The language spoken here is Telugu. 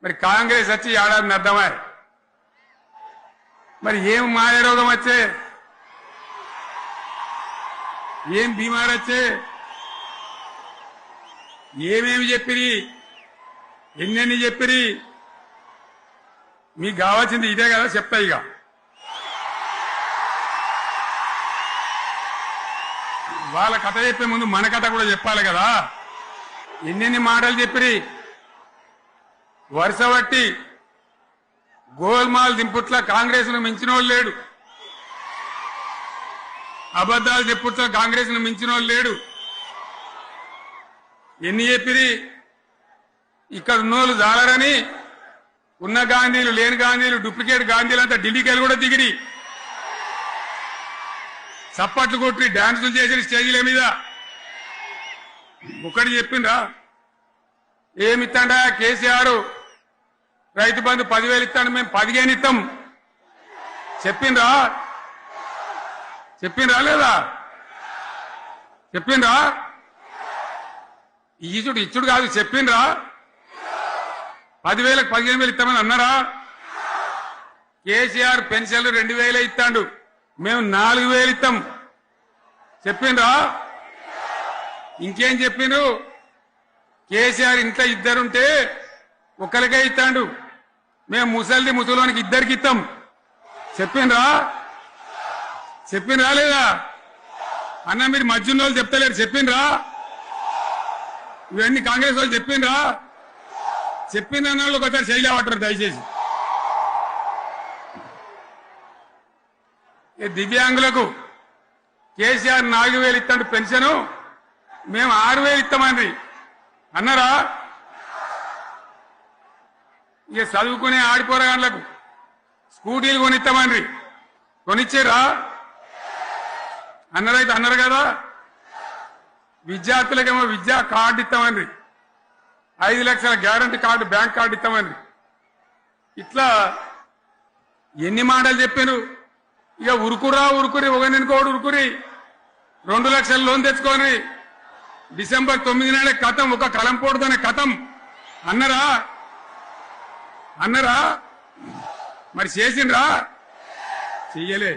మరి కాంగ్రెస్ వచ్చి ఏడాది అర్థమా మరి ఏం మాయ రోగం వచ్చే ఏం బీమారు వచ్చే ఏమేమి చెప్పిరి ఎన్నెన్ని చెప్పిరి మీకు కావాల్సింది ఇదే కదా చెప్తా ఇక వాళ్ళ కథ చెప్పే ముందు మన కథ కూడా చెప్పాలి కదా ఎన్నెన్ని మాటలు చెప్పిరి వరుస బట్టి గోల్మాల్ దింపుట్ల కాంగ్రెస్ ను మించిన వాళ్ళు లేడు అబద్దాలు చెప్పుట్ల కాంగ్రెస్ ను మించిన వాళ్ళు లేడు ఎన్ని చెప్పిరి ఇక్కడ ఉన్నోళ్ళు జాలరని ఉన్న గాంధీలు లేని గాంధీలు డూప్లికేట్ గాంధీలు అంతా ఢిల్లీకి వెళ్ళి కూడా దిగిరి చప్పట్లు కొట్టి డాన్సులు చేసిన స్టేజీల మీద ఒకటి చెప్పిండ్రా ఏమిత్తాడా కేసీఆర్ రైతు బంధు 10,000 ఇస్తాడు మేము 15 ఇస్తాం చెప్పిండ్రా లేదా చెప్పిండ్రా ఇచ్చుడు కాదు చెప్పిండ్రా 10,000కు 15,000 ఇస్తామని అన్నారా కేసీఆర్ పెన్షన్లు 2,000 ఇస్తాడు మేము 4,000 ఇస్తాం చెప్పిండ్రా ఇంకేం చెప్పిండ్రు కేసీఆర్ ఇంట్లో ఇద్దరుంటే ఒకరికే ఇస్తాడు మేము ముసలోనికి ఇద్దరికి ఇస్తాం చెప్పిండ్రా లేదా అన్న మీరు మధ్యన్న వాళ్ళు చెప్తలేరు చెప్పిండ్రా ఇవన్నీ కాంగ్రెస్ వాళ్ళు చెప్పిండ్రా చెప్పిన వాళ్ళు ఒకసారి చేయలేవటారు దయచేసి దివ్యాంగులకు కేసీఆర్ 4,000 ఇస్తాడు పెన్షను మేము 6,000 ఇస్తామండి అన్నారా ఇక చదువుకునే ఆడిపోరగాళ్ళకు స్కూటీలు కొనిస్తామండి కొనిచ్చారా అన్నారైతే అన్నారు కదా విద్యార్థులకేమో విద్యా కార్డు ఇస్తామండి 5 లక్షల గ్యారంటీ కార్డు బ్యాంక్ కార్డు ఇస్తామండి ఇట్లా ఎన్ని మాటలు చెప్పారు ఇక ఉరుకురి ఒకరినికోడు ఉరుకురి 2 లక్షల లోన్ తెచ్చుకొని డిసెంబర్ 9 నాడే కథం ఒక కలంపోటుతోనే కథం అన్నరా మరి చేసిండ్రా చెయ్యలే